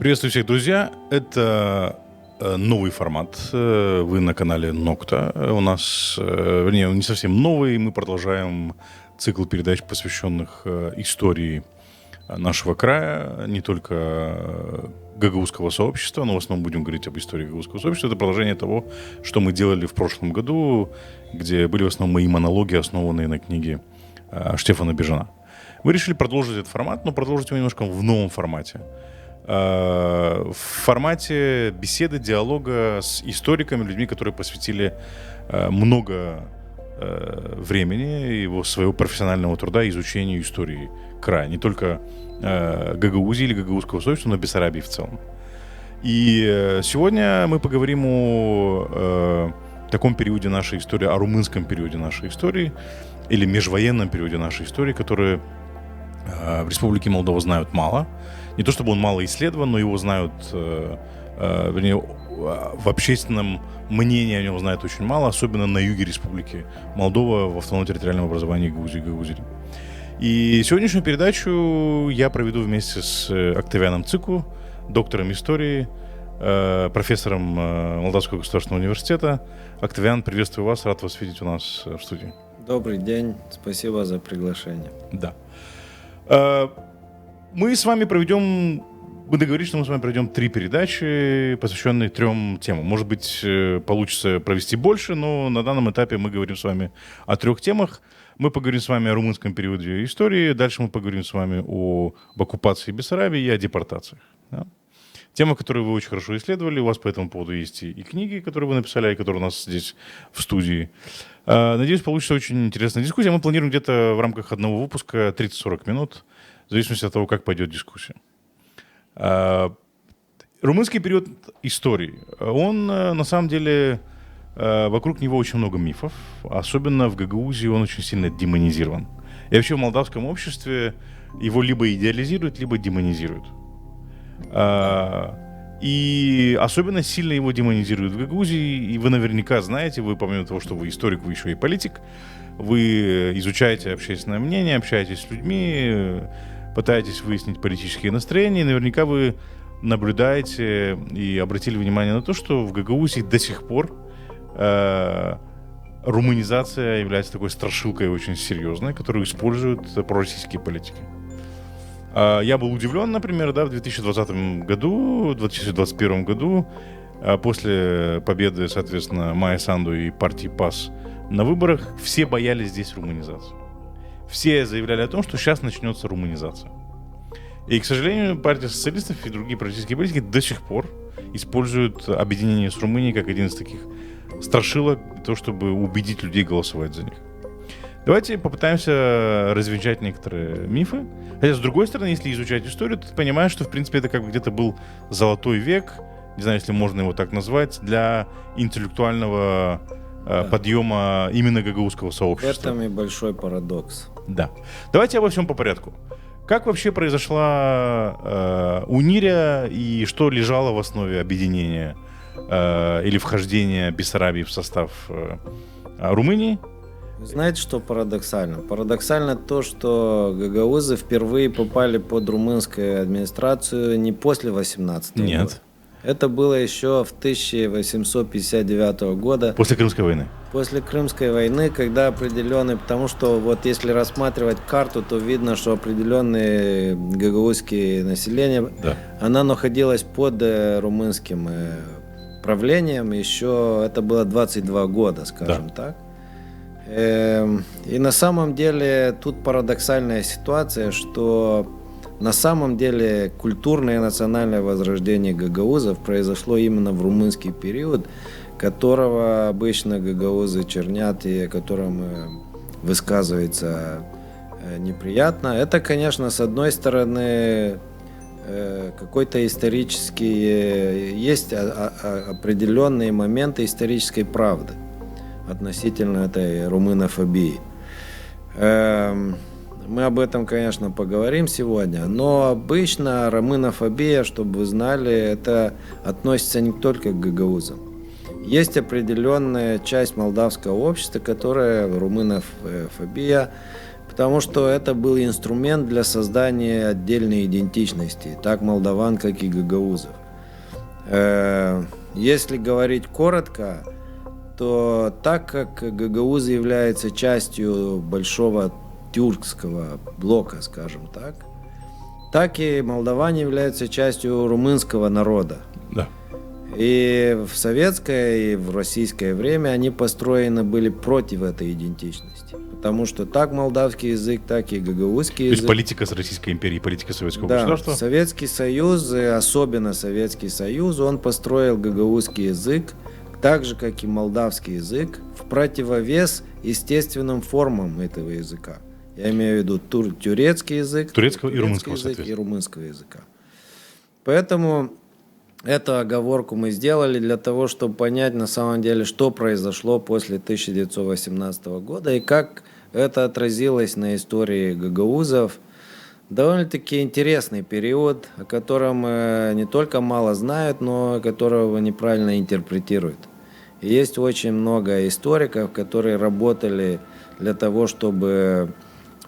Приветствую всех, друзья. Это новый формат. Вы на канале Нокта. У нас, вернее, он не совсем новый. Мы продолжаем цикл передач, посвященных истории нашего края, не только гагаузского сообщества, но в основном будем говорить об истории гагаузского сообщества. Это продолжение того, что мы делали в прошлом году, где были в основном мои монологи, основанные на книге Штефана Бежана. Мы решили продолжить этот формат, но продолжить его немножко в новом формате. В формате беседы, диалога с историками, людьми, которые посвятили много времени его своего профессионального труда изучению истории края, не только Гагаузии или гагаузского сообщества, но и Бессарабии в целом. И сегодня мы поговорим о таком периоде нашей истории, о румынском периоде нашей истории или межвоенном периоде нашей истории, который в Республике Молдова знают мало. Не то чтобы он мало исследован, но его знают, вернее, в общественном мнении о нем знают очень мало, особенно на юге Республики Молдова в автономном территориальном образовании Гагаузии. И сегодняшнюю передачу я проведу вместе с Октавианом Цику, доктором истории, профессором Молдавского государственного университета. Октавиан, приветствую вас, рад вас видеть у нас в студии. Добрый день, спасибо за приглашение. Да. Мы с вами мы договорились, что мы с вами проведем 3 передачи, посвященные 3 темам. Может быть, получится провести больше, но на данном этапе мы говорим с вами о 3 темах. Мы поговорим с вами о румынском периоде истории, дальше мы поговорим с вами об оккупации Бессарабии и о депортациях. Да? Тема, которую вы очень хорошо исследовали, у вас по этому поводу есть и книги, которые вы написали, и которые у нас здесь в студии. Надеюсь, получится очень интересная дискуссия. Мы планируем где-то в рамках одного выпуска 30-40 минут, в зависимости от того, как пойдет дискуссия. Румынский период истории, он на самом деле, вокруг него очень много мифов, особенно в Гагаузии он очень сильно демонизирован. И вообще в молдавском обществе его либо идеализируют, либо демонизируют. И особенно сильно его демонизируют в Гагаузии, и вы наверняка знаете, вы помимо того, что вы историк, вы еще и политик, вы изучаете общественное мнение, общаетесь с людьми, пытаетесь выяснить политические настроения, и наверняка вы наблюдаете и обратили внимание на то, что в Гагаузии до сих пор румынизация является такой страшилкой очень серьезной, которую используют пророссийские политики. Я был удивлен, например, в 2020 году, в 2021 году, после победы, соответственно, Майи Санду и партии ПАС на выборах, все боялись здесь румынизацию. Все заявляли о том, что сейчас начнется румынизация. И, к сожалению, партия социалистов и другие пророссийские политики до сих пор используют объединение с Румынией как один из таких страшилок, для того, чтобы убедить людей голосовать за них. Давайте попытаемся развенчать некоторые мифы. Хотя, с другой стороны, если изучать историю, то ты понимаешь, что, в принципе, это как бы где-то был золотой век, не знаю, если можно его так назвать, для интеллектуального подъема именно гагаузского сообщества. В этом и большой парадокс. Да. Давайте обо всем по порядку. Как вообще произошла унирия и что лежало в основе объединения или вхождения Бессарабии в состав Румынии? Знаете, что парадоксально? Парадоксально то, что гагаузы впервые попали под румынскую администрацию не после 18 года. Нет. Это было еще в 1859 года. После Крымской войны. После Крымской войны, когда определенные, потому что вот если рассматривать карту, то видно, что определенные гагаузские населения, она находилась под румынским правлением, еще это было 22 года, скажем так. И на самом деле тут парадоксальная ситуация, что на самом деле культурное и национальное возрождение гагаузов произошло именно в румынский период, которого обычно гагаузы чернят и о котором высказывается неприятно. Это, конечно, с одной стороны, какой-то исторический, есть определенные моменты исторической правды относительно этой румынофобии. Мы об этом, конечно, поговорим сегодня, но обычно румынофобия, чтобы вы знали, это относится не только к гагаузам. Есть определенная часть молдавского общества, которая румынофобия, потому что это был инструмент для создания отдельной идентичности, так молдаван, как и гагаузов. Если говорить коротко, то так как гагаузы являются частью большого тюркского блока, скажем так, так и молдаване являются частью румынского народа. Да. И в советское, и в российское время они построены были против этой идентичности. Потому что так молдавский язык, так и гагаузский язык. То есть политика с Российской империи, политика Советского Да, государства? Советский Союз, особенно Советский Союз, он построил гагаузский язык, так же, как и молдавский язык, в противовес естественным формам этого языка. Я имею в виду турецкий язык, турецкого и румынского, язык и румынского языка. Поэтому эту оговорку мы сделали для того, чтобы понять на самом деле, что произошло после 1918 года и как это отразилось на истории гагаузов. Довольно-таки интересный период, о котором не только мало знают, но которого неправильно интерпретируют. И есть очень много историков, которые работали для того, чтобы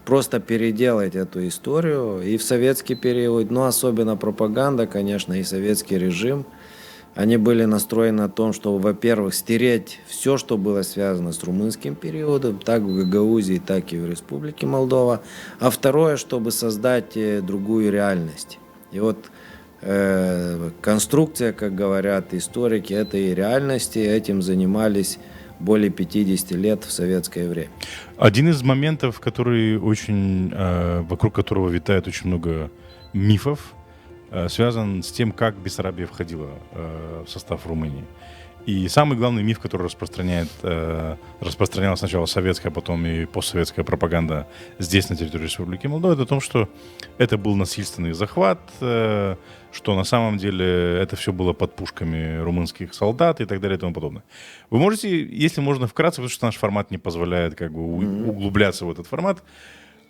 просто переделать эту историю и в советский период, но особенно пропаганда, конечно, и советский режим. Они были настроены на том, чтобы, во-первых, стереть все, что было связано с румынским периодом, так в Гагаузии, так и в Республике Молдова. А второе, чтобы создать другую реальность. И вот конструкция, как говорят историки, этой реальности, этим занимались более 50 лет в советское время. Один из моментов, который очень, вокруг которого витает очень много мифов, связан с тем, как Бессарабия входила в состав Румынии. И самый главный миф, который распространяла сначала советская, а потом и постсоветская пропаганда здесь, на территории Республики Молдова, это о том, что это был насильственный захват, что на самом деле это все было под пушками румынских солдат и так далее и тому подобное. Вы можете, если можно вкратце, потому что наш формат не позволяет как бы углубляться в этот формат,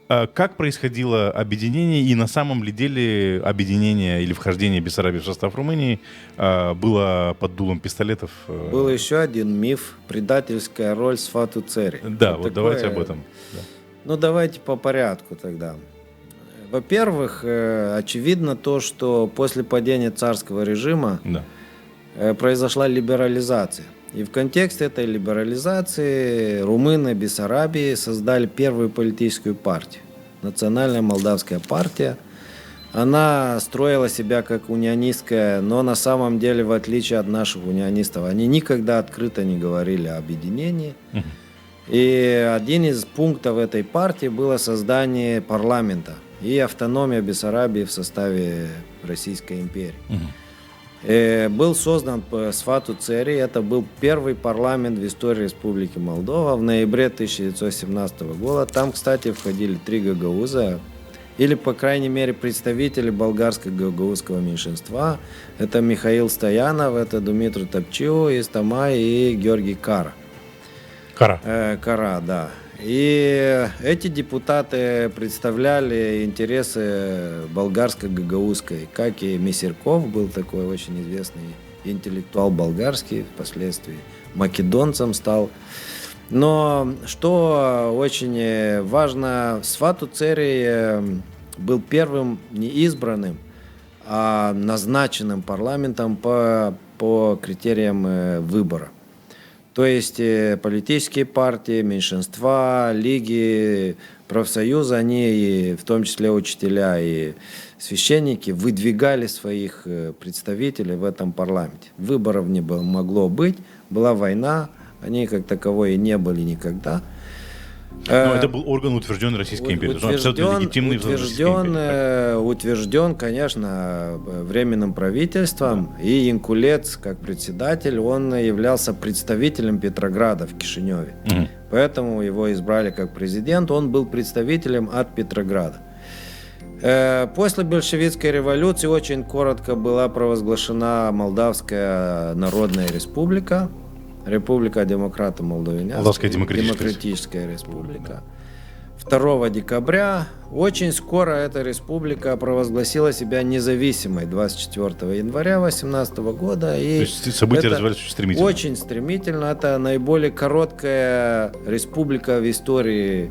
как происходило объединение, и на самом ли деле объединение или вхождение Бессарабии в состав Румынии было под дулом пистолетов? Был еще один миф – предательская роль Сфату Цери. Да, вот давайте об этом. Да. Ну, давайте по порядку тогда. Во-первых, очевидно то, что после падения царского режима произошла либерализация. И в контексте этой либерализации румыны Бессарабии создали первую политическую партию. Национальная молдавская партия. Она строила себя как унионистская, но на самом деле, в отличие от наших унионистов, они никогда открыто не говорили о объединении. И один из пунктов этой партии было создание парламента и автономия Бессарабии в составе Российской империи. Был создан Сфату Цери, это был первый парламент в истории Республики Молдова в ноябре 1917 года. Там, кстати, входили 3 гагауза, или, по крайней мере, представители болгарско-гагаузского меньшинства. Это Михаил Стоянов, это Думитру Топчиу из Тамай и Георгий Кара. Кара, да. И эти депутаты представляли интересы болгарско-гагаузской, как и Месерков, был такой очень известный интеллектуал болгарский, впоследствии македонцем стал. Но что очень важно, Сфату Цери был первым не избранным, а назначенным парламентом по критериям выбора. То есть политические партии, меньшинства, лиги, профсоюзы, они, в том числе учителя и священники, выдвигали своих представителей в этом парламенте. Выборов не могло быть, была война, они как таковой и не были никогда. Но это был орган, утвержденный Российской империей. Утвержден, конечно, Временным правительством. Да. И Инкулец, как председатель, он являлся представителем Петрограда в Кишиневе. Поэтому его избрали как президент. Он был представителем от Петрограда. После большевистской революции очень коротко была провозглашена Молдавская Народная Республика. Республика демократа Молдавян. Молдавская демократическая республика. 2 декабря очень скоро эта республика провозгласила себя независимой 24 января 2018 года. И то есть события развивались очень стремительно. Очень стремительно. Это наиболее короткая республика в истории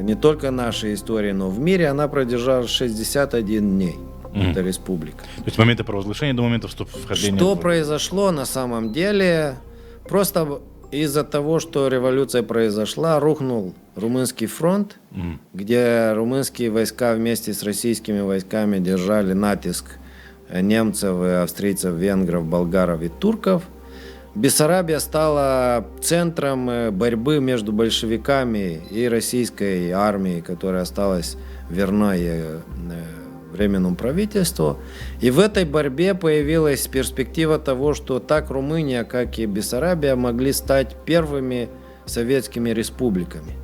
не только нашей истории, но в мире, она продержалась 61 дней. Это республика. То есть с момента провозглашения до момента вхождения... Что произошло на самом деле? Просто из-за того, что революция произошла, рухнул Румынский фронт, где румынские войска вместе с российскими войсками держали натиск немцев, австрийцев, венгров, болгаров и турков. Бессарабия стала центром борьбы между большевиками и российской армией, которая осталась верной Временному правительству. И в этой борьбе появилась перспектива того, что так Румыния, как и Бессарабия могли стать первыми советскими республиками.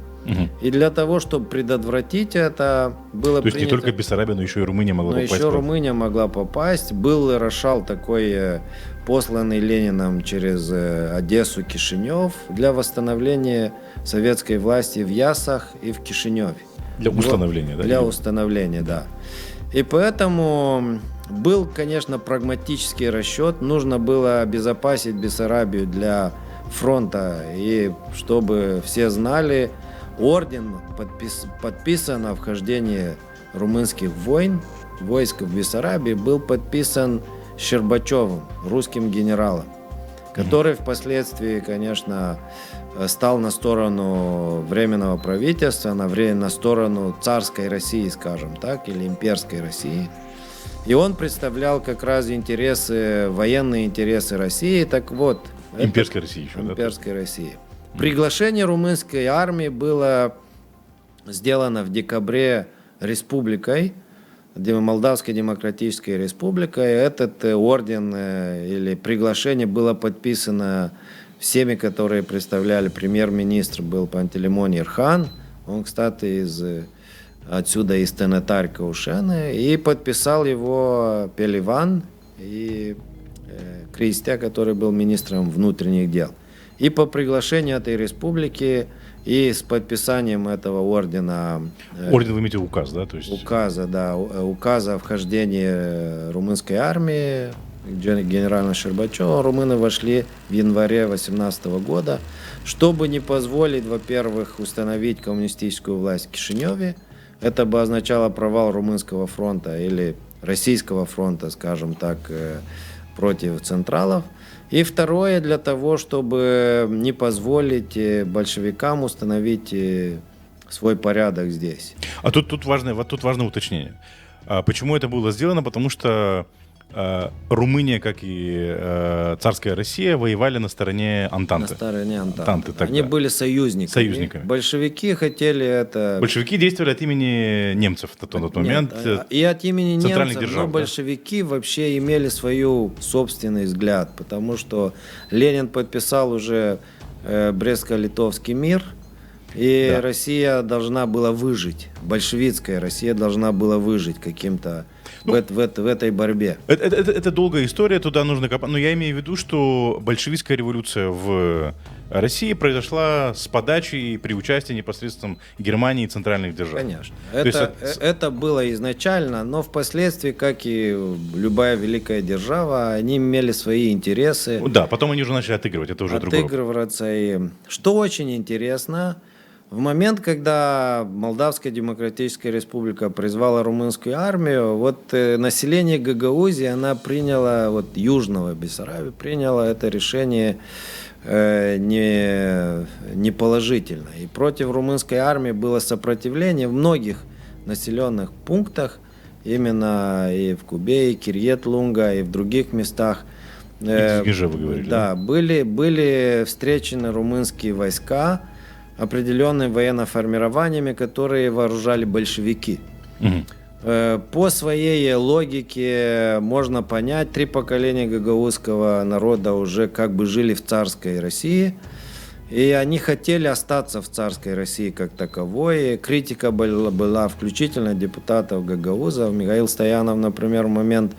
И для того, чтобы предотвратить это, было принято... То есть не только Бессарабия, но еще и Румыния могла попасть. Еще Румыния могла попасть. Был Рошал такой, посланный Лениным через Одессу, Кишинев, для восстановления советской власти в Ясах и в Кишиневе. Для установления, да? Для установления, да. И поэтому был, конечно, прагматический расчет. Нужно было обезопасить Бессарабию для фронта. И чтобы все знали, орден подписан о вхождении румынских войск в Бессарабии, был подписан Щербачевым, русским генералом, который впоследствии, конечно, стал на сторону Временного правительства, на сторону царской России, скажем так, или имперской России. И он представлял как раз интересы, военные интересы России. Так вот, имперской России еще, да? Имперской России. Приглашение румынской армии было сделано в декабре республикой, Молдавской Демократической Республикой. Этот орден или приглашение было подписано всеми, которые представляли. Премьер-министр был Пантелеймон Ерхан. Он, кстати, отсюда из Тенетарь Каушена. И подписал его Пеливан и Кристия, который был министром внутренних дел. И по приглашению этой республики и с подписанием этого ордена... Орден, вы имеете указ, да? То есть... Указа о вхождении румынской армии генерала Щербачева, румыны вошли в январе 2018 года, чтобы не позволить, во-первых, установить коммунистическую власть в Кишиневе. Это бы означало провал Румынского фронта или Российского фронта, скажем так, против централов. И второе, для того, чтобы не позволить большевикам установить свой порядок здесь. А тут важное уточнение. Почему это было сделано? Потому что Румыния, как и царская Россия, воевали на стороне Антанты. На стороне Антанты. Они были союзниками. Большевики хотели это... Большевики действовали от имени немцев на тот момент. И от имени немцев, держав, но большевики вообще имели свой собственный взгляд, потому что Ленин подписал уже Брест-Литовский мир, и Россия должна была выжить. Большевистская Россия должна была выжить каким-то в этой борьбе. Это долгая история, туда нужно копать. Но я имею в виду, что большевистская революция в России произошла с подачи и при участии непосредственно Германии и центральных держав. Конечно. Это было изначально, но впоследствии, как и любая великая держава, они имели свои интересы. Да, потом они уже начали отыгрывать, это уже другое. Отыгрываться. И что очень интересно, в момент, когда Молдавская Демократическая Республика призвала румынскую армию, вот население Гагаузии, она приняла, вот Южного Бессарабии, приняло это решение неположительно. И против румынской армии было сопротивление в многих населенных пунктах, именно и в Кубе, и Кирьет-Лунга, и в других местах. Вы говорили. Да, были встречены румынские войска определенными военно-формированиями, которые вооружали большевики. По своей логике можно понять, 3 поколения гагаузского народа уже как бы жили в царской России, и они хотели остаться в царской России как таковой. Критика была включительно депутатов гагаузов. Михаил Стоянов, например, в момент,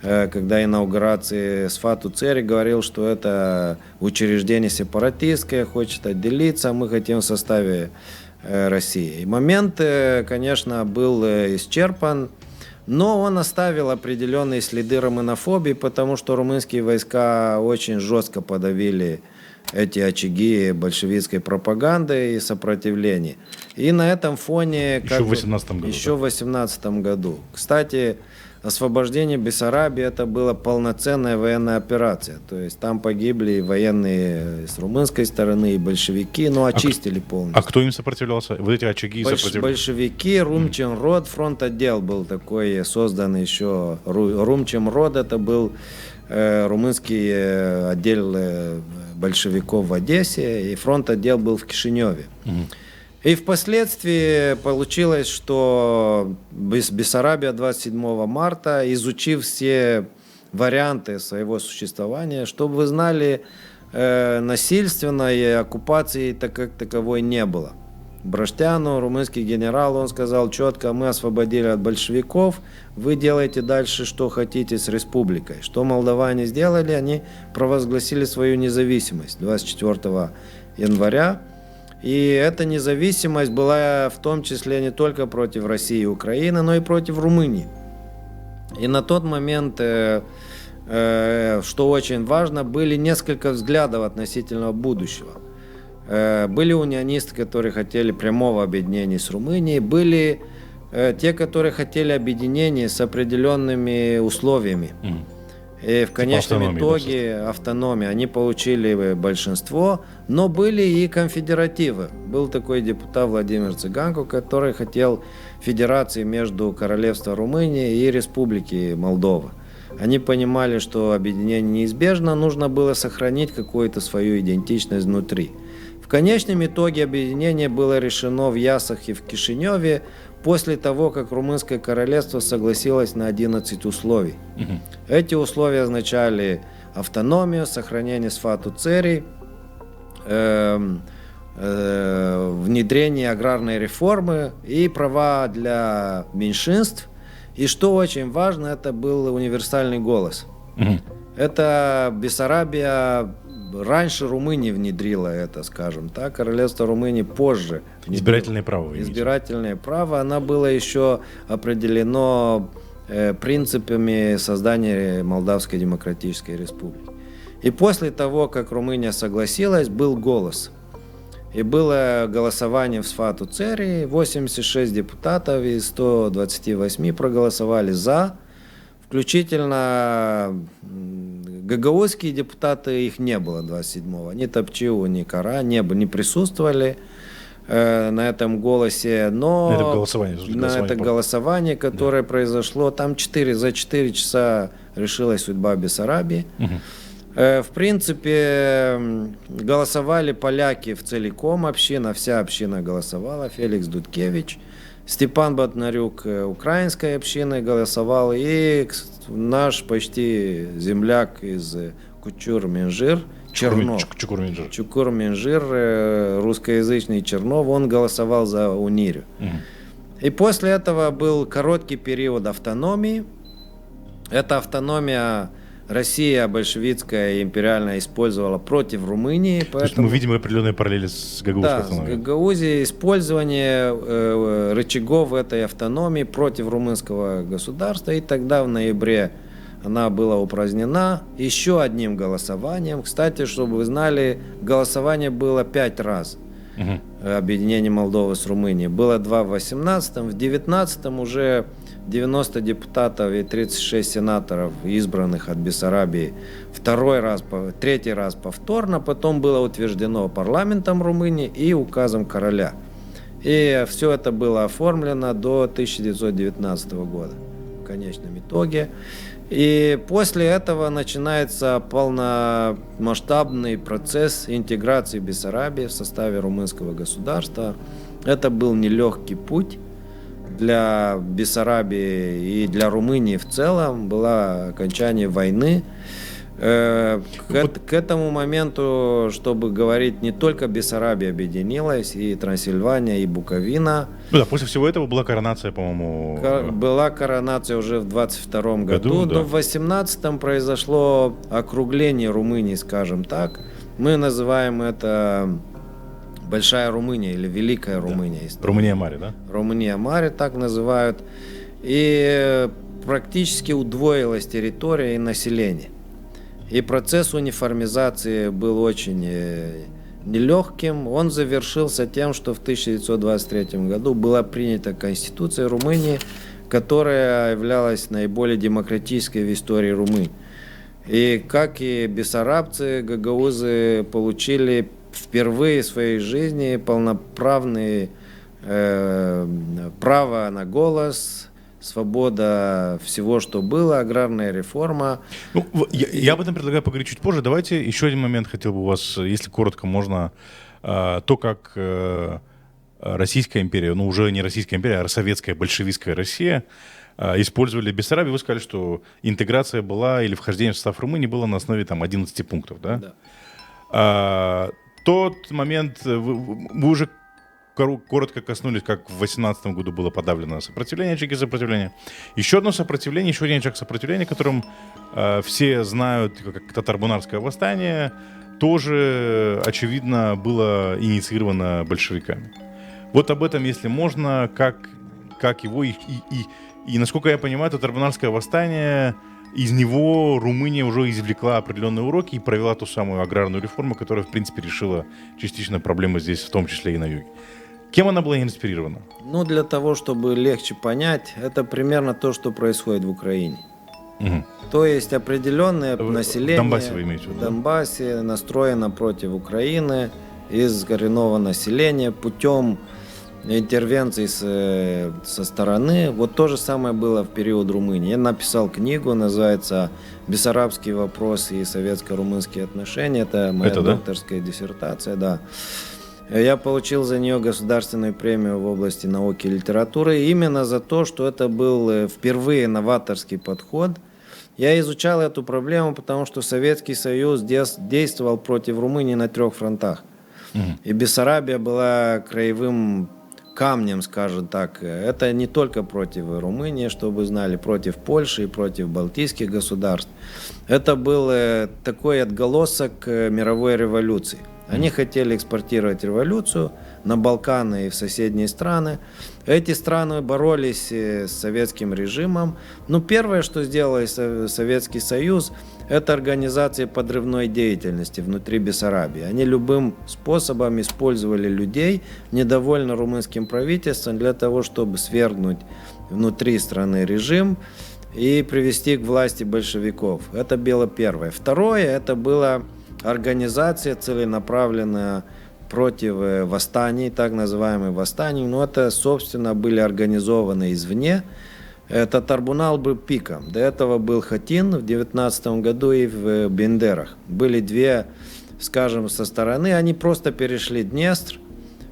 когда инаугурации Сфату Цери говорил, что это учреждение сепаратистское, хочет отделиться, мы хотим в составе России. И момент, конечно, был исчерпан, но он оставил определенные следы румынофобии, потому что румынские войска очень жестко подавили эти очаги большевистской пропаганды и сопротивления. И на этом фоне... Еще в 18 году. Еще в 18 году. Кстати, освобождение Бессарабии это была полноценная военная операция. То есть там погибли и военные с румынской стороны, и большевики, но очистили полностью. А кто им сопротивлялся? Вот эти очаги сопротивлялись? Большевики, Румченрод, фронт-отдел был такой создан еще. Румченрод это был румынский отдел большевиков в Одессе, и фронт-отдел был в Кишиневе. И впоследствии получилось, что Бессарабия 27 марта, изучив все варианты своего существования, чтобы вы знали, насильственной оккупации как таковой не было. Браштяну, румынский генерал, он сказал четко: мы освободили от большевиков, вы делаете дальше, что хотите с республикой. Что молдаване сделали? Они провозгласили свою независимость 24 января. И эта независимость была в том числе не только против России и Украины, но и против Румынии. И на тот момент, что очень важно, были несколько взглядов относительно будущего. Были унионисты, которые хотели прямого объединения с Румынией, были те, которые хотели объединения с определенными условиями. И в конечном итоге автономия. Они получили большинство, но были и конфедеративы. Был такой депутат Владимир Цыганко, который хотел федерации между Королевством Румынии и Республики Молдова. Они понимали, что объединение неизбежно, нужно было сохранить какую-то свою идентичность внутри. В конечном итоге объединение было решено в Ясах и в Кишиневе после того, как Румынское королевство согласилось на 11 условий. Эти условия означали автономию, сохранение Сфату Церий, внедрение аграрной реформы и права для меньшинств. И что очень важно, это был универсальный голос. Это Бессарабия раньше Румынии внедрила это, скажем так. Королевство Румынии позже. Избирательное право. Избирательное право. Оно было еще определено принципами создания Молдавской Демократической Республики. И после того, как Румыния согласилась, был голос. И было голосование в Сфату Церии. 86 депутатов из 128 проголосовали за. Включительно гагаузские депутаты, их не было 27-го. Ни Топчиу, ни Кара не присутствовали на этом голосе. Но на это голосование, которое произошло, там за 4 часа решилась судьба Бессарабии. В принципе, голосовали поляки в целиком, вся община голосовала, Феликс Дудкевич. Степан Батнарюк украинской общины голосовал, и наш почти земляк из Кучур-Минжир, Чернов, Чукур-Минжир, русскоязычный Чернов, он голосовал за Унирию. И после этого был короткий период автономии. Эта автономия Россия большевистская и империальная использовала против Румынии. Поэтому... То есть мы видим определенные параллели с гагаузской автономией. Да, с Гагаузией использование рычагов этой автономии против румынского государства. И тогда в ноябре она была упразднена еще одним голосованием. Кстати, чтобы вы знали, голосование было 5 раз. Объединение Молдовы с Румынией. Было 2 в 18-м, в 19-м уже 90 депутатов и 36 сенаторов, избранных от Бессарабии, третий раз повторно, потом было утверждено парламентом Румынии и указом короля. И все это было оформлено до 1919 года в конечном итоге. И после этого начинается полномасштабный процесс интеграции Бессарабии в составе румынского государства. Это был нелегкий путь для Бессарабии и для Румынии в целом. Было окончание войны. К этому моменту, чтобы говорить, не только Бессарабия объединилась, и Трансильвания, и Буковина. Ну да, после всего этого была коронация, по-моему... Была коронация уже в 22-м году, но в 18-м произошло округление Румынии, скажем так. Мы называем это Большая Румыния или Великая Румыния. Да. Румыния-Маре, да? Румыния-Маре так называют. И практически удвоилась территория и население. И процесс униформизации был очень нелегким. Он завершился тем, что в 1923 году была принята Конституция Румынии, которая являлась наиболее демократической в истории Румынии. И как и бессарабцы, гагаузы получили впервые в своей жизни полноправные право на голос, свобода всего, что было, аграрная реформа. Ну, я об этом предлагаю поговорить чуть позже. Давайте еще один момент хотел бы у вас, если коротко можно, то, как Российская империя, ну уже не Российская империя, а советская большевистская Россия использовали Бессарабию. Вы сказали, что интеграция была или вхождение в состав Румынии было на основе там 11 пунктов, да? Да. Тот момент, вы уже коротко коснулись, как в 18 году было подавлено сопротивление, очаги сопротивления. Еще одно сопротивление, еще один очаг сопротивления, которым все знают, как татаро-бунарское восстание, тоже, очевидно, было инициировано большевиками. Вот об этом, если можно, как его и насколько я понимаю, татаро-бунарское восстание, из него Румыния уже извлекла определенные уроки и провела ту самую аграрную реформу, которая, в принципе, решила частично проблемы здесь, в том числе и на юге. Кем она была инспирирована? Ну, для того, чтобы легче понять, это примерно то, что происходит в Украине. Угу. То есть определенное население В Донбассе вы имеете в виду? В Донбассе настроено против Украины из коренного населения путем интервенций со стороны. Вот то же самое было в период Румынии. Я написал книгу, называется «Бессарабский вопрос и советско-румынские отношения». Это моя докторская диссертация, да. Я получил за нее государственную премию в области науки и литературы именно за то, что это был впервые новаторский подход. Я изучал эту проблему, потому что Советский Союз действовал против Румынии на 3 фронтах. И Бессарабия была краевым камнем, скажем так. Это не только против Румынии, чтобы знали, против Польши и против балтийских государств. Это был такой отголосок мировой революции. Они хотели экспортировать революцию на Балканы и в соседние страны. Эти страны боролись с советским режимом. Но первое, что сделал Советский Союз, это организация подрывной деятельности внутри Бессарабии. Они любым способом использовали людей, недовольных румынским правительством, для того, чтобы свергнуть внутри страны режим и привести к власти большевиков. Это было первое. Второе, это было организация целенаправленная против восстаний, так называемых восстаний. Но это, собственно, были организованы извне. Татарбунал был пиком. До этого был Хатин в 19 году и в Бендерах. Были две, скажем, со стороны. Они просто перешли Днестр,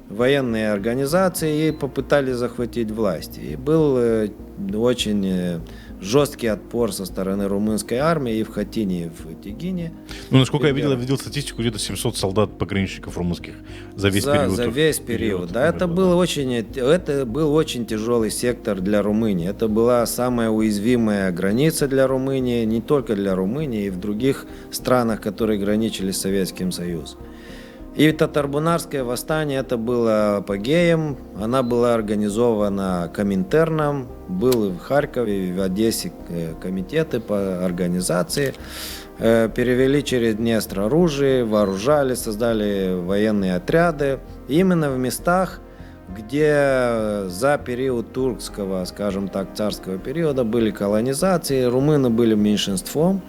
военные организации, и попытались захватить власть. И был очень жесткий отпор со стороны румынской армии и в Хатине, и в Тегине. Ну, насколько я видел статистику, где-то 700 солдат-пограничников румынских за весь период. За весь период. Да, это был очень тяжелый сектор для Румынии. Это была самая уязвимая граница для Румынии, не только для Румынии, и в других странах, которые граничили с Советским Союзом. И татаро-бунарское восстание, это было апогеем. Она была организована Коминтерном. Был в Харькове, в Одессе комитеты по организации. Перевели через Днестр оружие, вооружали, создали военные отряды. И именно в местах, где за период туркского, скажем так, царского периода были колонизации, румыны были меньшинством.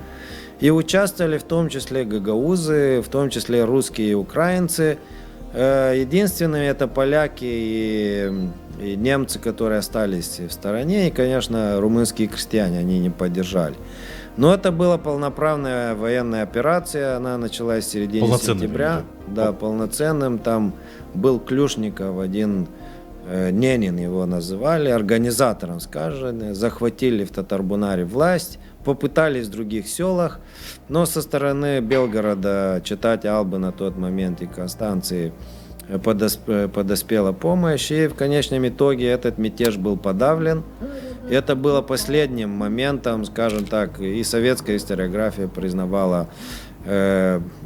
И участвовали в том числе гагаузы, в том числе русские и украинцы. Единственные это поляки и немцы, которые остались в стороне. И, конечно, румынские крестьяне, они не поддержали. Но это была полноправная военная операция. Она началась в середине сентября. Да, полноценным. Там был Клюшников, один Ненин его называли, организатором, скажем. Захватили в Татарбунаре власть. Попытались в других селах, но со стороны Белгорода, читать Албы на тот момент и Констанции подоспела помощь, и в конечном итоге этот мятеж был подавлен. Это было последним моментом, скажем так, и советская историография признавала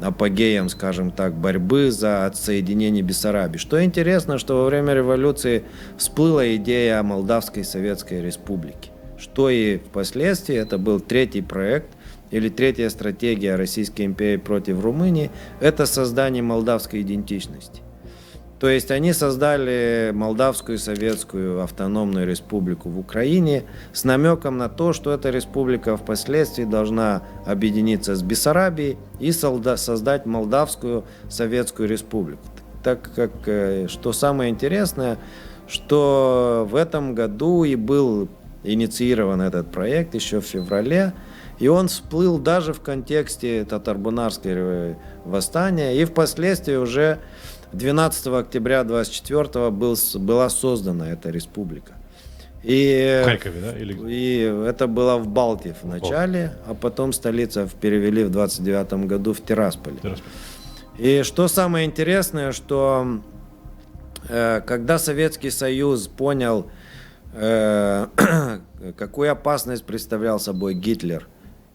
апогеем, скажем так, борьбы за отсоединение Бессарабии. Что интересно, что во время революции всплыла идея Молдавской Советской Республики. Что и впоследствии, это был 3-й проект или третья стратегия Российской империи против Румынии – это создание молдавской идентичности. То есть они создали Молдавскую советскую автономную республику в Украине с намеком на то, что эта республика впоследствии должна объединиться с Бессарабией и создать Молдавскую советскую республику. Так как, что самое интересное, что в этом году и был инициирован этот проект еще в феврале, и он всплыл даже в контексте татарбунарского восстания, и впоследствии уже 12 октября 24 была создана эта республика. И, в Харькове, да? И это было в Балте в начале, а потом столицу перевели в 29 году в Тирасполь. И что самое интересное, что когда Советский Союз понял, какую опасность представлял собой Гитлер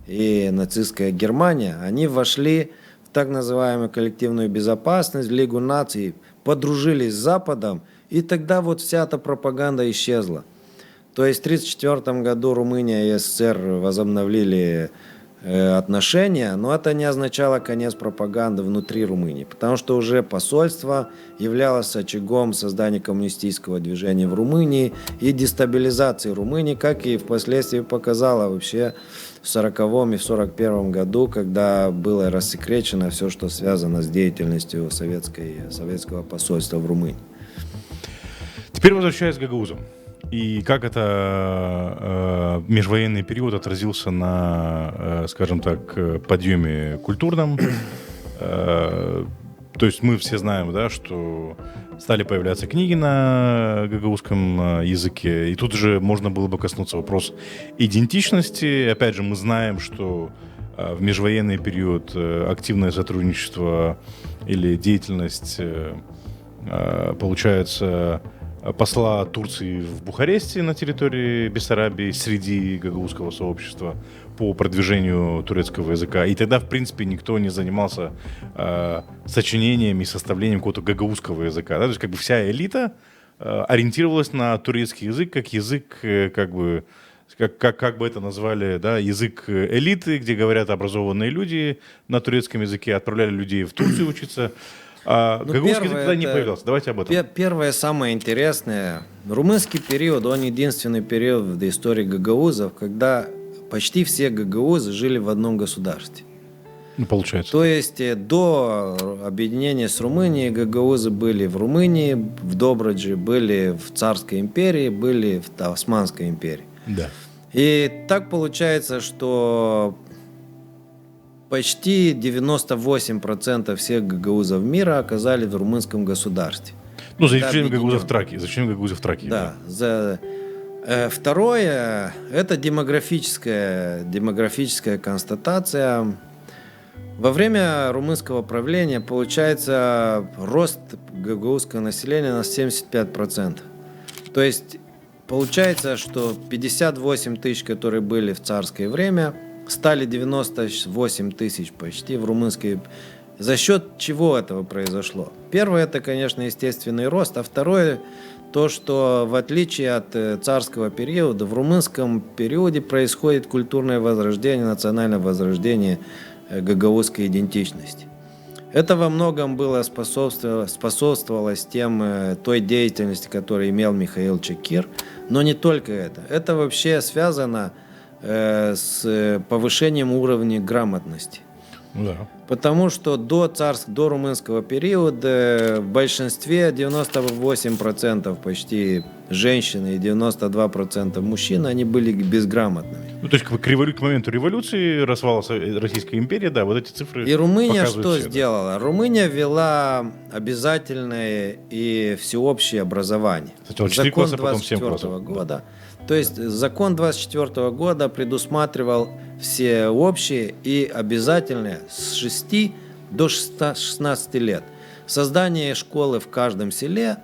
и нацистская Германия, они вошли в так называемую коллективную безопасность, Лигу наций, подружились с Западом, и тогда вот вся эта пропаганда исчезла. То есть в 1934 году Румыния и СССР возобновили отношения, но это не означало конец пропаганды внутри Румынии, потому что уже посольство являлось очагом создания коммунистического движения в Румынии и дестабилизации Румынии, как и впоследствии показало вообще в 1940 и в 1941 году, когда было рассекречено все, что связано с деятельностью советского посольства в Румынии. Теперь возвращаясь к гагаузам. И как это межвоенный период отразился на, скажем так, подъеме культурном? То есть мы все знаем, да, что стали появляться книги на гагаузском языке, и тут же можно было бы коснуться вопроса идентичности. Опять же, мы знаем, что в межвоенный период активное сотрудничество или деятельность, получается, посла Турции в Бухаресте на территории Бессарабии среди гагаузского сообщества по продвижению турецкого языка. И тогда, в принципе, никто не занимался сочинением и составлением какого-то гагаузского языка. Да? То есть как бы вся элита ориентировалась на турецкий язык как язык, как бы это назвали, да, язык элиты, где говорят образованные люди на турецком языке, отправляли людей в Турцию учиться. Гагаузский язык тогда не появился. Давайте об этом. Первое, самое интересное. Румынский период, он единственный период в истории гагаузов, когда почти все гагаузы жили в одном государстве. Ну, получается. То есть до объединения с Румынией гагаузы были в Румынии, в Добруджи, были в Царской империи, были в Османской империи. Да. И так получается, что почти 98% всех гагаузов мира оказались в румынском государстве. Ну, за исключением гагаузов Тракии. Да. Второе – это демографическая констатация. Во время румынского правления получается рост гагаузского населения на 75%. То есть получается, что 58 тысяч, которые были в царское время, стали 98 тысяч почти в румынской. За счет чего этого произошло? Первое, это, конечно, естественный рост, а второе, то, что в отличие от царского периода, в румынском периоде происходит культурное возрождение, национальное возрождение гагаузской идентичности. Это во многом было способствовало той деятельности, которую имел Михаил Чекир, но не только это. Это вообще связано с повышением уровня грамотности. Да. Потому что до румынского периода в большинстве 98% почти женщин и 92% мужчин, они были безграмотными. Ну, то есть к моменту революции, развала Российской империи, да, вот эти цифры. И Румыния что все, сделала? Да? Румыния ввела обязательное и всеобщее образование. Сначала 4 класса, потом 7 классов. Года. То есть закон 24 года предусматривал всеобщее и обязательное с 6 до 16 лет. Создание школы в каждом селе,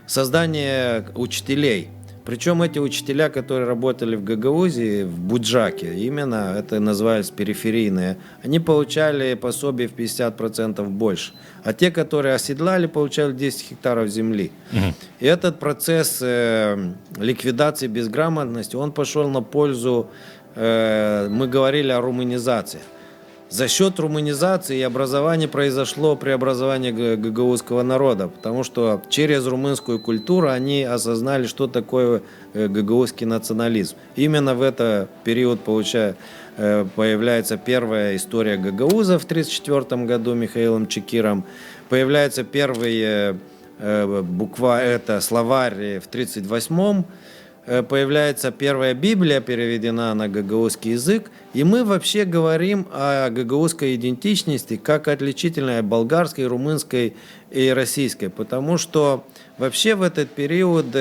создание учителей. Причем эти учителя, которые работали в Гагаузе, в Буджаке, именно это назывались периферийные, они получали пособие в 50% больше. А те, которые оседлали, получали 10 гектаров земли. И этот процесс ликвидации безграмотности, он пошел на пользу мы говорили о румынизации. За счет румынизации и образования произошло преобразование гагаузского народа, потому что через румынскую культуру они осознали, что такое гагаузский национализм. Именно в этот период появляется первая история гагауза в 1934 году Михаилом Чекиром, появляется первый словарь в 1938 появляется первая Библия, переведена на гагаузский язык, и мы вообще говорим о гагаузской идентичности как отличительной болгарской, румынской и российской, потому что вообще в этот период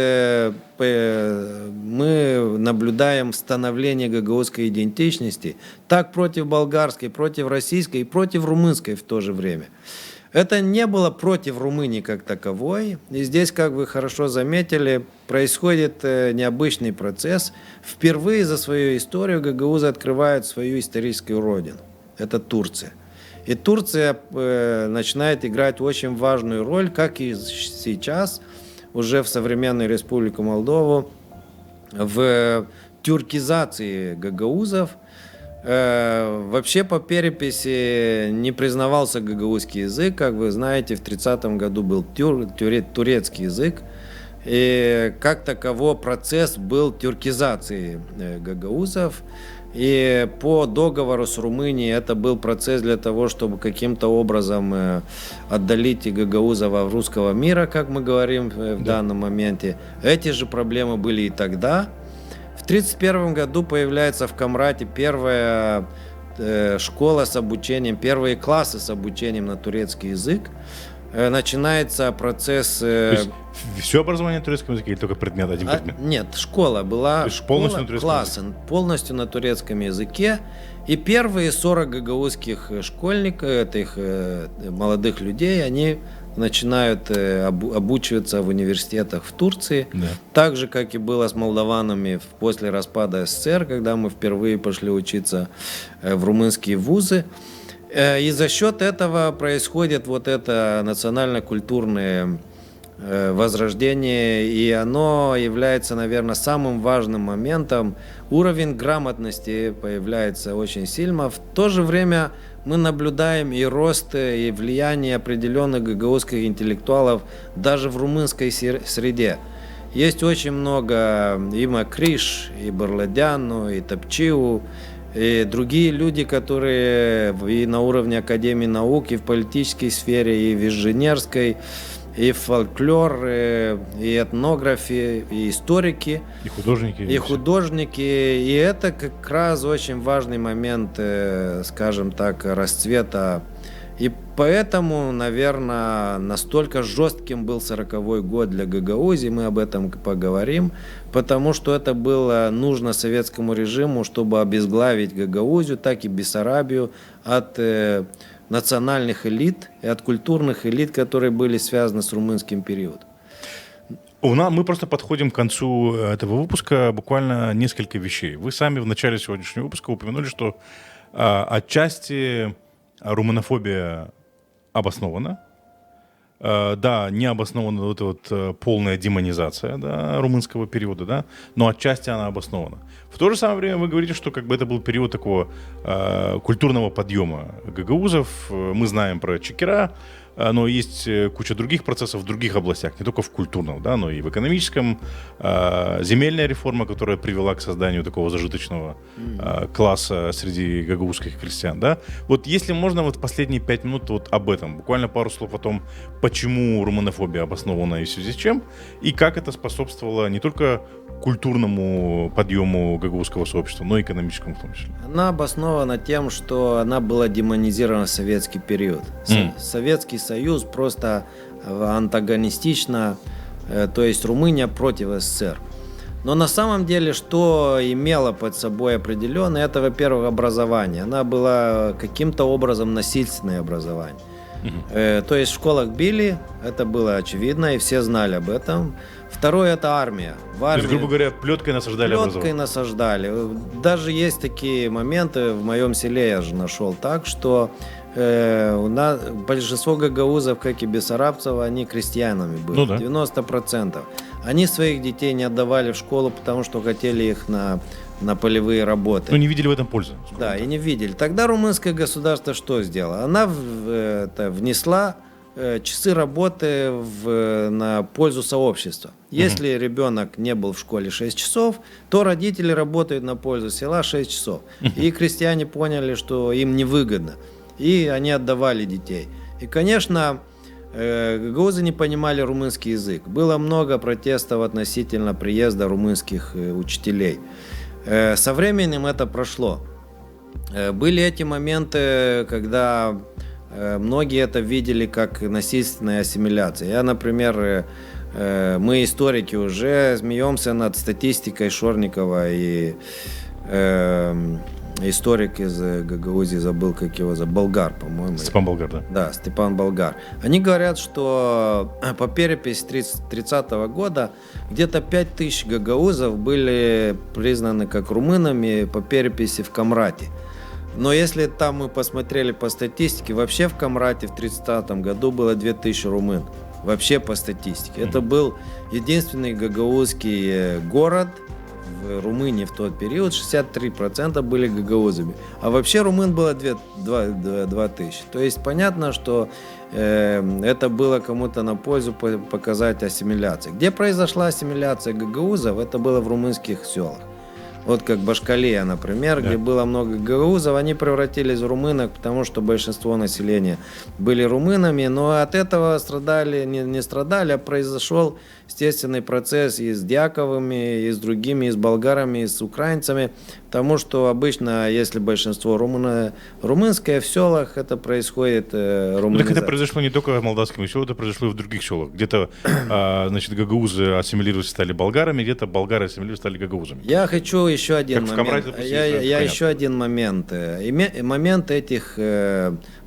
мы наблюдаем становление гагаузской идентичности так против болгарской, против российской и против румынской в то же время. Это не было против Румынии как таковой. И здесь, как вы хорошо заметили, происходит необычный процесс. Впервые за свою историю гагаузы открывают свою историческую родину. Это Турция. И Турция начинает играть очень важную роль, как и сейчас, уже в современной Республике Молдову, в тюркизации гагаузов. Вообще по переписи не признавался гагаузский язык. Как вы знаете, в 30-м году был турецкий язык. И как таково процесс был тюркизации гагаузов. И по договору с Румынией это был процесс для того, чтобы каким-то образом отдалить гагаузов от русского мира, как мы говорим в данном моменте. Эти же проблемы были и тогда. В 1931 году появляется в Камрате первая школа с обучением, первые классы с обучением на турецкий язык. Начинается процесс... То есть все образование на турецком языке или только предмет, один предмет? Нет, школа была, полностью на турецком классы полностью на турецком языке. И первые 40 гагаузских школьников, этих молодых людей, они начинают обучиваться в университетах в Турции. Да. Так же, как и было с молдаванами после распада СССР, когда мы впервые пошли учиться в румынские вузы. И за счет этого происходит вот это национально-культурное возрождение, и оно является, наверное, самым важным моментом. Уровень грамотности появляется очень сильно. В то же время мы наблюдаем и рост, и влияние определенных гагаузских интеллектуалов даже в румынской среде. Есть очень много и Макриш, и Барладяну, и Топчиу, и другие люди, которые и на уровне Академии наук, и в политической сфере, и в инженерской, и фольклор, и этнографии, и историки, и художники. И это как раз очень важный момент, скажем так, расцвета. И поэтому, наверное, настолько жестким был 40-й год для Гагаузии, мы об этом поговорим, потому что это было нужно советскому режиму, чтобы обезглавить Гагаузию, так и Бессарабию от национальных элит и от культурных элит, которые были связаны с румынским периодом. Мы просто подходим к концу этого выпуска. Буквально несколько вещей. Вы сами в начале сегодняшнего выпуска упомянули, что отчасти румынофобия обоснована. Да, не обоснована вот эта вот полная демонизация, да, румынского периода, да, но отчасти она обоснована. В то же самое время вы говорите, что как бы это был период такого культурного подъема гагаузов. Мы знаем про Чекира, но есть куча других процессов в других областях, не только в культурном, да, но и в экономическом. Земельная реформа, которая привела к созданию такого зажиточного класса среди гагаузских крестьян. Да. Вот если можно, вот последние 5 минут вот об этом, буквально пару слов о том, почему румынофобия обоснована и в связи с чем, и как это способствовало не только культурному подъему гагаузского сообщества, но и экономическому в том числе. Она обоснована тем, что она была демонизирована в советский период. Советский Союз просто антагонистично, то есть Румыния против СССР. Но на самом деле, что имело под собой определенно, это, во-первых, образование. Она была каким-то образом насильственное образование. То есть в школах били, это было очевидно, и все знали об этом. Второе – это армия. То есть, грубо говоря, плеткой насаждали образование. Плеткой насаждали. Даже есть такие моменты, в моем селе я же нашел так, что у нас большинство гагаузов, как и бессарабцев, они крестьянами были, Ну да. 90%. Они своих детей не отдавали в школу, потому что хотели их на полевые работы. Ну, не видели в этом пользы. Да, и не видели. Тогда румынское государство что сделало? Она внесла часы работы на пользу сообщества. Если ребенок не был в школе 6 часов, то родители работают на пользу села 6 часов. И крестьяне поняли, что им невыгодно. И они отдавали детей. И, конечно, гагаузы не понимали румынский язык. Было много протестов относительно приезда румынских учителей. Со временем это прошло. Были эти моменты, когда многие это видели как насильственная ассимиляция. Я, например, мы, историки, уже смеемся над статистикой Шорникова и историк из Гагаузии, забыл, как его зовут, Болгар, по-моему. Степан Болгар, да. Да, Степан Болгар. Они говорят, что по переписи 30 года где-то 5000 гагаузов были признаны как румынами по переписи в Камрате. Но если там мы посмотрели по статистике, вообще в Камрате в 30 году было 2000 румын. Вообще по статистике. Это был единственный гагаузский город в Румынии в тот период, 63% были гагаузами. А вообще румын было 2000. То есть понятно, что это было кому-то на пользу показать ассимиляцию. Где произошла ассимиляция гагаузов, это было в румынских селах. Вот как Башкалия, например, где было много гагаузов, они превратились в румынок, потому что большинство населения были румынами, но от этого страдали, не страдали, а произошел естественный процесс и с дьяковыми, и с другими, и с болгарами, и с украинцами, потому что обычно, если большинство румынское, в селах это происходит румынизация. Так это произошло не только в молдавском селе, это произошло и в других селах. Где-то, значит, гагаузы ассимилировались, стали болгарами, где-то болгары ассимилировались, стали гагаузами. Я хочу еще один как момент. Я еще один момент. Момент этих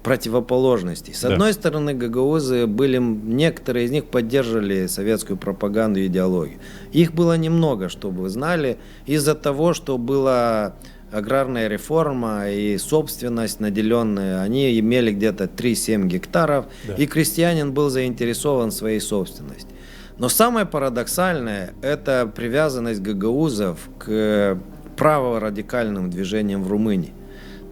противоположностей. С одной стороны, гагаузы были, некоторые из них поддерживали советскую пропаганду и идеологию. Их было немного, чтобы вы знали, из-за того, что была аграрная реформа и собственность наделенная, они имели где-то 3-7 гектаров, и крестьянин был заинтересован в своей собственности. Но самое парадоксальное – это привязанность гагаузов к праворадикальным движениям в Румынии.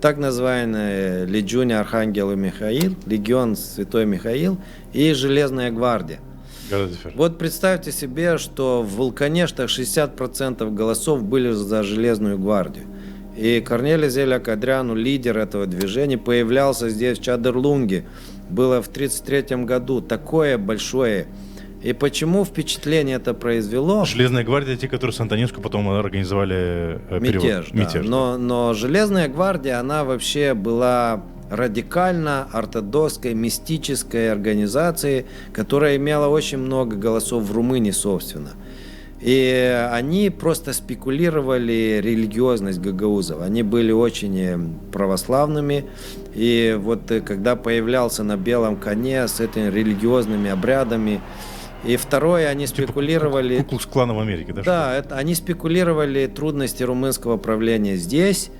Так называемая Легионе Архангел и Михаил, Легион Святой Михаил и Железная гвардия. Вот представьте себе, что в Вулканештах 60% голосов были за Железную гвардию. И Корнелий Зеля-Кадряну, лидер этого движения, появлялся здесь, в Чадырлунге. Было в 1933 году такое большое. И почему впечатление это произвело? Железная гвардия, те, которые с Антонинску потом организовали мятеж. Да. Но Железная гвардия, она вообще была радикально ортодоксской, мистической организацией, которая имела очень много голосов в Румынии, собственно. И они просто спекулировали религиозность гагаузов. Они были очень православными. И вот когда появлялся на белом коне с этими религиозными обрядами. И второе, они спекулировали... Ку-клукс-клана в Америке, да? Да, они спекулировали трудности румынского правления здесь.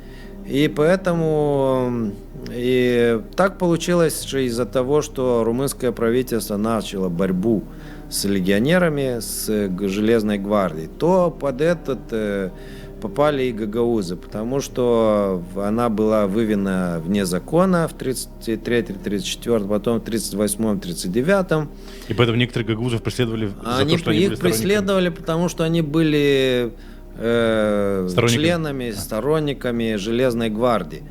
И поэтому и так получилось, что из-за того, что румынское правительство начало борьбу с легионерами, с Железной гвардией, то под этот попали и гагаузы, потому что она была выведена вне закона в 1933-1934, потом в 1938-1939. И поэтому некоторых гагаузов преследовали за то, что они были преследовали, потому что они были сторонниками Железной гвардии.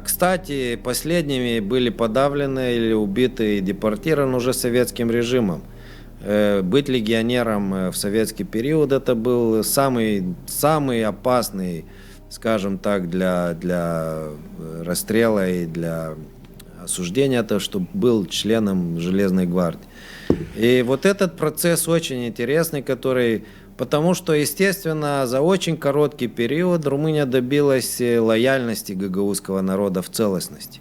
Кстати, последними были подавлены или убиты и депортированы уже советским режимом. Быть легионером в советский период это был самый опасный, скажем так, для расстрела и для осуждения, это что был членом Железной гвардии. И вот этот процесс очень интересный, потому что, естественно, за очень короткий период Румыния добилась лояльности гагаузского народа в целостности.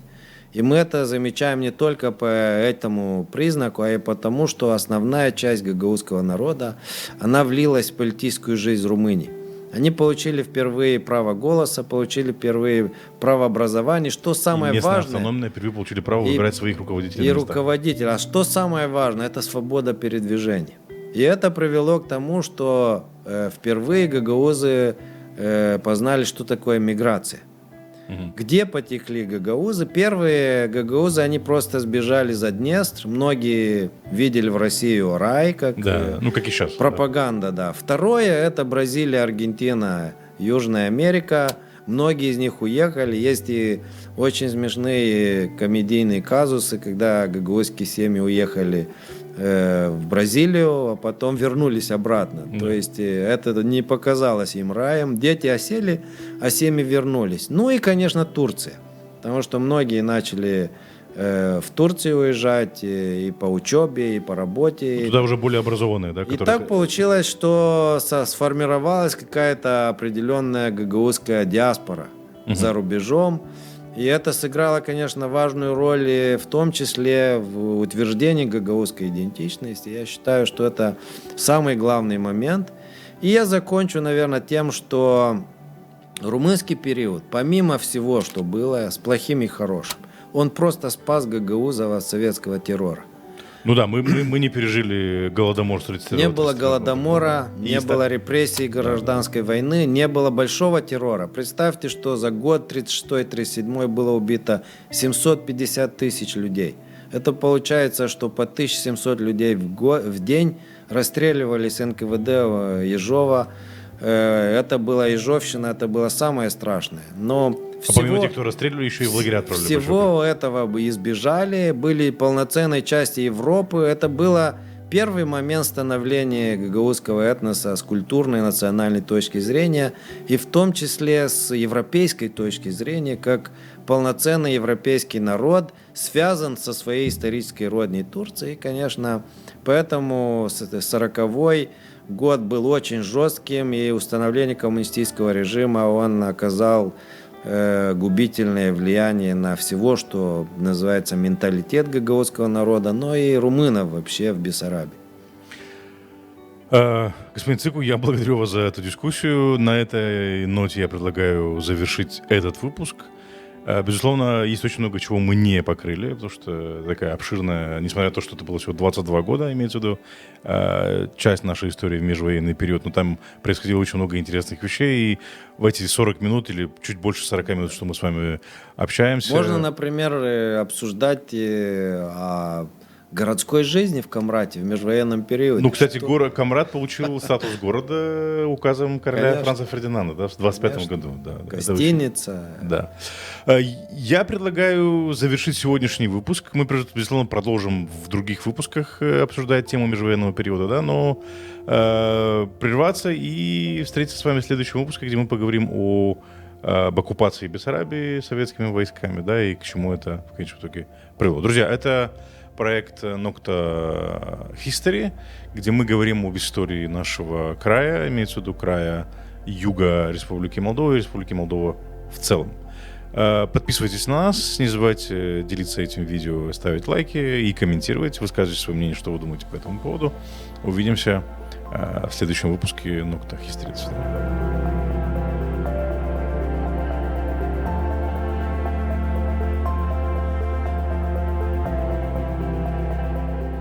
И мы это замечаем не только по этому признаку, а и потому, что основная часть гагаузского народа, она влилась в политическую жизнь Румынии. Они получили впервые право голоса, получили впервые право образования. Что самое местная важное... автономная впервые получили право выбирать своих руководителей. И руководителя. А что самое важное? Это свобода передвижения. И это привело к тому, что впервые гагаузы познали, что такое миграция. Где потекли гагаузы? Первые гагаузы, они просто сбежали за Днестр. Многие видели в Россию рай, как, как и сейчас. Пропаганда, да. Второе, это Бразилия, Аргентина, Южная Америка. Многие из них уехали. Есть и очень смешные комедийные казусы, когда гагаузские семьи уехали в Бразилию, а потом вернулись обратно. То есть это не показалось им раем. Дети осели, а семьи вернулись. Ну и, конечно, Турция. Потому что многие начали в Турцию уезжать и по учебе, и по работе. Туда уже более образованные, да? И так получилось, что сформировалась какая-то определенная гагаузская диаспора за рубежом. И это сыграло, конечно, важную роль в том числе в утверждении гагаузской идентичности. Я считаю, что это самый главный момент. И я закончу, наверное, тем, что румынский период, помимо всего, что было с плохим и хорошим, он просто спас гагаузов от советского террора. Ну да, мы не пережили голодомор 1932 года. Не было голодомора, не было репрессий, гражданской войны, не было большого террора. Представьте, что за год 36-37 было убито 750 тысяч людей. Это получается, что по 1700 людей в день расстреливались НКВД Ежова. Это была ежовщина, это было самое страшное. Но помимо тех, кто расстреливали, еще и в лагеря отправили. Всего этого бы избежали, были полноценной части Европы. Это был первый момент становления гагаузского этноса с культурной национальной точки зрения, и в том числе с европейской точки зрения, как полноценный европейский народ связан со своей исторической родней Турцией. И, конечно, поэтому 40-й год был очень жестким, и установление коммунистического режима он оказал губительное влияние на всего, что называется менталитет гагаузского народа, но и румынов вообще в Бессарабии. Господин Цику, я благодарю вас за эту дискуссию. На этой ноте я предлагаю завершить этот выпуск. Безусловно, есть очень много чего мы не покрыли, потому что такая обширная, несмотря на то, что это было всего 22 года, имеется в виду, часть нашей истории в межвоенный период, но там происходило очень много интересных вещей, и в эти 40 минут или чуть больше 40 минут, что мы с вами общаемся... Можно, например, обсуждать о городской жизни в Камрате в межвоенном периоде. Ну, кстати, Камрат получил статус города указом короля Франца Фердинанда, да, в 25 году. Да, гостиница. Да. Я предлагаю завершить сегодняшний выпуск. Мы, безусловно, продолжим в других выпусках обсуждать тему межвоенного периода, да, но прерваться и встретиться с вами в следующем выпуске, где мы поговорим об оккупации Бессарабии советскими войсками, да, и к чему это в конечном итоге привело. Друзья, это проект Nocta History, где мы говорим об истории нашего края, имеется в виду края юга Республики Молдова и Республики Молдова в целом. Подписывайтесь на нас, не забывайте делиться этим видео, ставить лайки и комментировать, высказывайте свое мнение, что вы думаете по этому поводу. Увидимся в следующем выпуске Nocta History. До свидания.